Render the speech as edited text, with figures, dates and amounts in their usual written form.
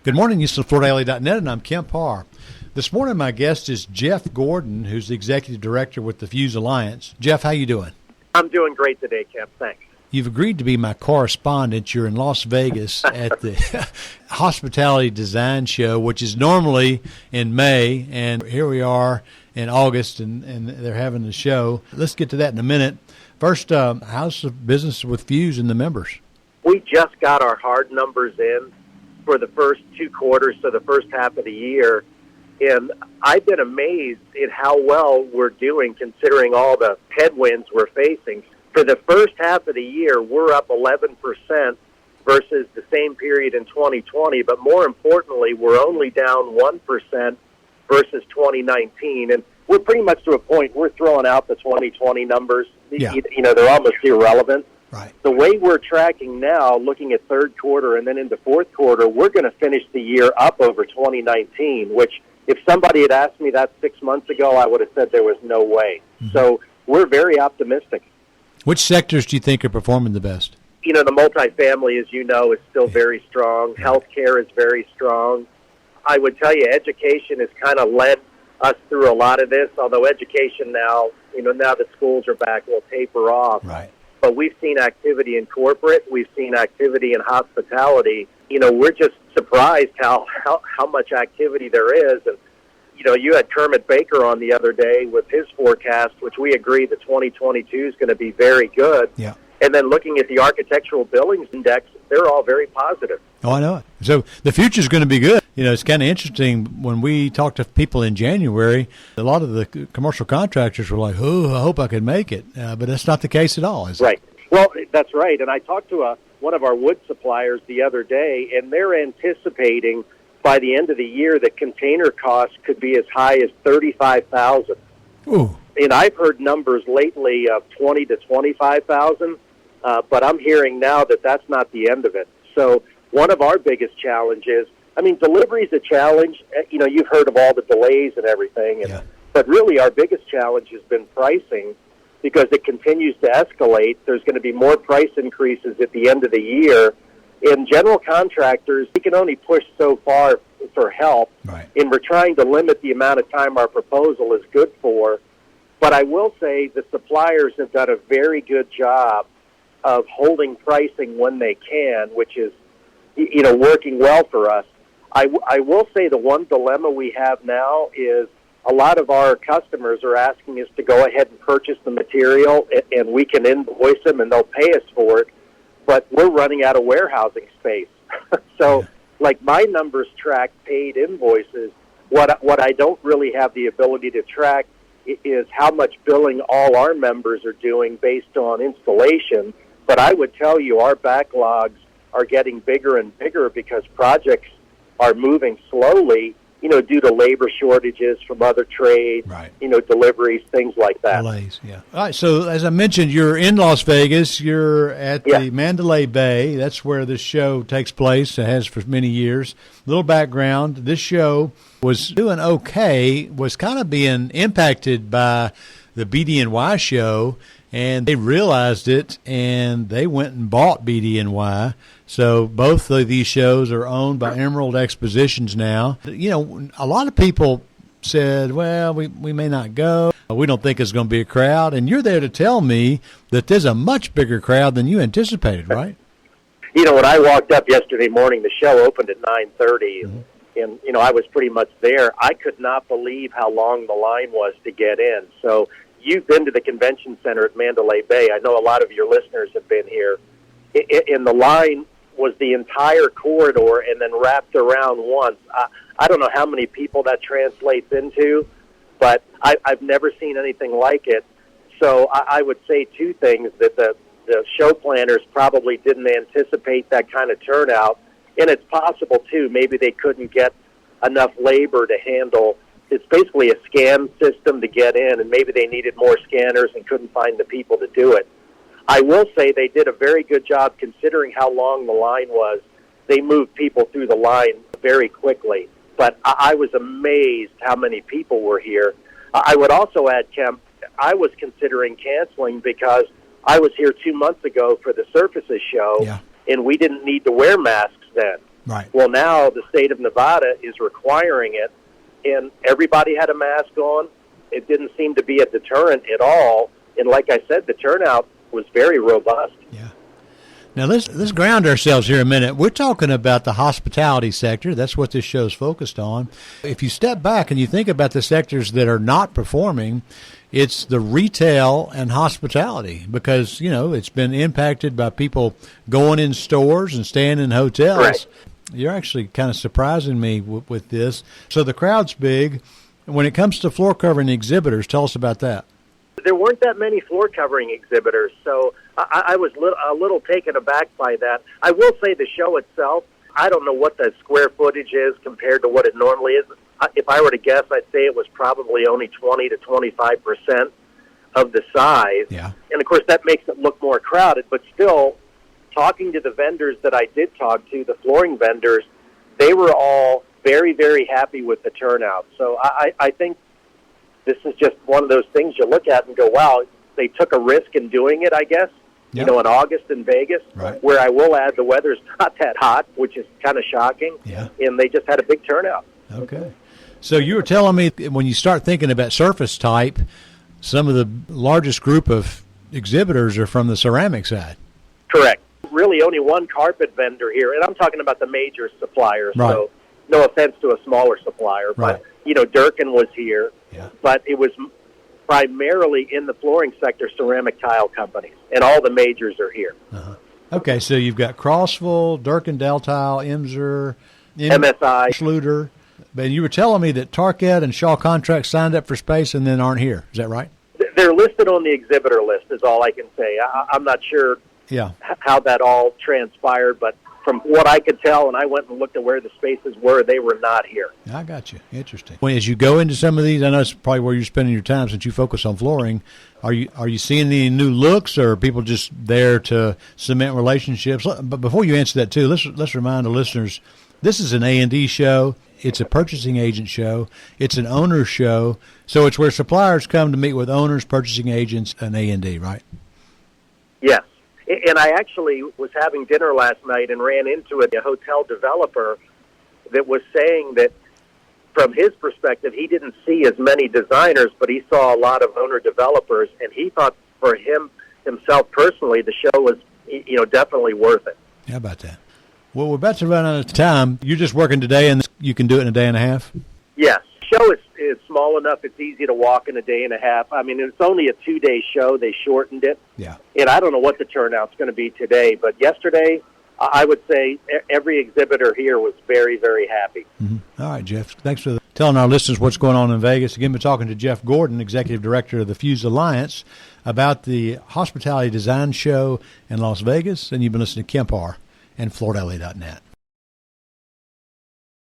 Good morning, HoustonFloorDaily.net, and I'm Kemp Harr. This morning, my guest is Geoff Gordon, who's the Executive Director with the Fuse Alliance. Jeff, how you doing? I'm doing great today, Kemp. Thanks. You've agreed to be my correspondent. You're in Las Vegas at the Hospitality Design Show, which is normally in May, and here we are in August, and they're having the show. Let's get to that in a minute. First, how's the business with Fuse and the members? We just got our hard numbers in for the first 2 quarters, so the first half of the year, and I've been amazed at how well we're doing considering all the headwinds we're facing. For the first half of the year, we're up 11% versus the same period in 2020, but more importantly, we're only down 1% versus 2019, and we're pretty much to a point we're throwing out the 2020 numbers. Yeah. You know, they're almost irrelevant. Right. The way we're tracking now, looking at third quarter and then into fourth quarter, we're going to finish the year up over 2019, which if somebody had asked me that 6 months ago, I would have said there was no way. Mm-hmm. So we're very optimistic. Which sectors do you think are performing the best? You know, the multifamily, as you know, is still very strong. Healthcare is very strong. I would tell you education has kind of led us through a lot of this, although education now, you know, now that schools are back, will taper off. Right. But we've seen activity in corporate. We've seen activity in hospitality. You know, we're just surprised how much activity there is. And, you know, you had Kermit Baker on the other day with his forecast, which we agree that 2022 is going to be very good. Yeah. And then looking at the Architectural Billings Index, they're all very positive. Oh, I know it. So the future is going to be good. You know, it's kind of interesting when we talked to people in January, a lot of the commercial contractors were like, oh, I hope I can make it. But that's not the case at all, is it? Right. Well, that's right. And I talked to one of our wood suppliers the other day, and they're anticipating by the end of the year that container costs could be as high as $35,000. Ooh. And I've heard numbers lately of $20,000 to $25,000, but I'm hearing now that that's not the end of it. So one of our biggest challenges, I mean, delivery is a challenge. You know, you've heard of all the delays and everything, and, but really our biggest challenge has been pricing because it continues to escalate. There's going to be more price increases at the end of the year. In general contractors, we can only push so far for help, and we're trying to limit the amount of time our proposal is good for. But I will say the suppliers have done a very good job of holding pricing when they can, which is, you know, working well for us. I will say the one dilemma we have now is a lot of our customers are asking us to go ahead and purchase the material, and we can invoice them, and they'll pay us for it. But we're running out of warehousing space. So, like, my numbers track paid invoices. What I don't really have the ability to track is how much billing all our members are doing based on installation. But I would tell you our backlogs are getting bigger and bigger because projects are moving slowly, you know, due to labor shortages from other trades, you know, delays, things like that. Delays, yeah. All right, so as I mentioned, you're in Las Vegas. You're at the Mandalay Bay. That's where this show takes place. It has for many years. Little background, this show was doing okay, was kind of being impacted by the BD&Y show, and they realized it, and they went and bought BD&Y. So both of these shows are owned by Emerald Expositions now. You know, a lot of people said, well, we may not go. We don't think it's going to be a crowd. And you're there to tell me that there's a much bigger crowd than you anticipated, right? You know, when I walked up yesterday morning, the show opened at 9:30, and, you know, I was pretty much there. I could not believe how long the line was to get in. So you've been to the convention center at Mandalay Bay. I know a lot of your listeners have been here. In the line was the entire corridor and then wrapped around once. I don't know how many people that translates into, but I've never seen anything like it. So I would say two things, that the show planners probably didn't anticipate that kind of turnout, and it's possible, too, maybe they couldn't get enough labor to handle. It's basically a scan system to get in, and maybe they needed more scanners and couldn't find the people to do it. I will say they did a very good job considering how long the line was. They moved people through the line very quickly. But I was amazed how many people were here. I would also add, Kemp, I was considering canceling because I was here 2 months ago for the Surfaces show, and we didn't need to wear masks then. Right. Well, now the state of Nevada is requiring it, and everybody had a mask on. It didn't seem to be a deterrent at all. And like I said, the turnout was very robust. Yeah. Now, let's ground ourselves here a minute. We're talking about the hospitality sector. That's what this show's focused on. If you step back and you think about the sectors that are not performing, it's the retail and hospitality because, it's been impacted by people going in stores and staying in hotels. Right. You're actually kind of surprising me with this. So the crowd's big. When it comes to floor covering exhibitors, tell us about that. There weren't that many floor covering exhibitors, so I was a little taken aback by that. I will say the show itself, I don't know what the square footage is compared to what it normally is. If I were to guess, I'd say it was probably only 20 to 25% of the size. Yeah. And, of course, that makes it look more crowded, but still, talking to the vendors that I did talk to, the flooring vendors, they were all very, very happy with the turnout. So I think this is just one of those things you look at and go, wow, they took a risk in doing it, I guess, yep. In August in Vegas, right. Where I will add the weather's not that hot, which is kind of shocking, yeah. And they just had a big turnout. Okay. So you were telling me when you start thinking about surface type, some of the largest group of exhibitors are from the ceramic side. Correct. Really only one carpet vendor here, and I'm talking about the major suppliers, right. So no offense to a smaller supplier, right. But, Durkin was here, yeah. But it was primarily in the flooring sector, ceramic tile companies, and all the majors are here. Uh-huh. Okay, so you've got Crossville, Durkin Deltile, Imser, MSI, Schluter. But you were telling me that Tarkett and Shaw Contracts signed up for space and then aren't here. Is that right? They're listed on the exhibitor list is all I can say. I'm not sure how that all transpired, but from what I could tell, and I went and looked at where the spaces were, they were not here. I got you. Interesting. As you go into some of these, I know it's probably where you're spending your time since you focus on flooring. Are you seeing any new looks, or are people just there to cement relationships? But before you answer that, too, let's remind the listeners, this is an A&D show. It's a purchasing agent show. It's an owner show. So it's where suppliers come to meet with owners, purchasing agents, and A&D, right? Yes. And I actually was having dinner last night and ran into a hotel developer that was saying that from his perspective, he didn't see as many designers, but he saw a lot of owner-developers, and he thought for himself personally, the show was, definitely worth it. How about that? Well, we're about to run out of time. You're just working today, and you can do it in a day and a half? Yes. The show is small enough, it's easy to walk in a day and a half. I mean, it's only a 2-day show. They shortened it. Yeah. And I don't know what the turnout's going to be today, but yesterday, I would say every exhibitor here was very, very happy. Mm-hmm. All right, Geoff. Thanks for telling our listeners what's going on in Vegas. Again, we're talking to Geoff Gordon, Executive Director of the Fuse Alliance, about the Hospitality Design Show in Las Vegas. And you've been listening to Kemp Harr and FloorDaily.net.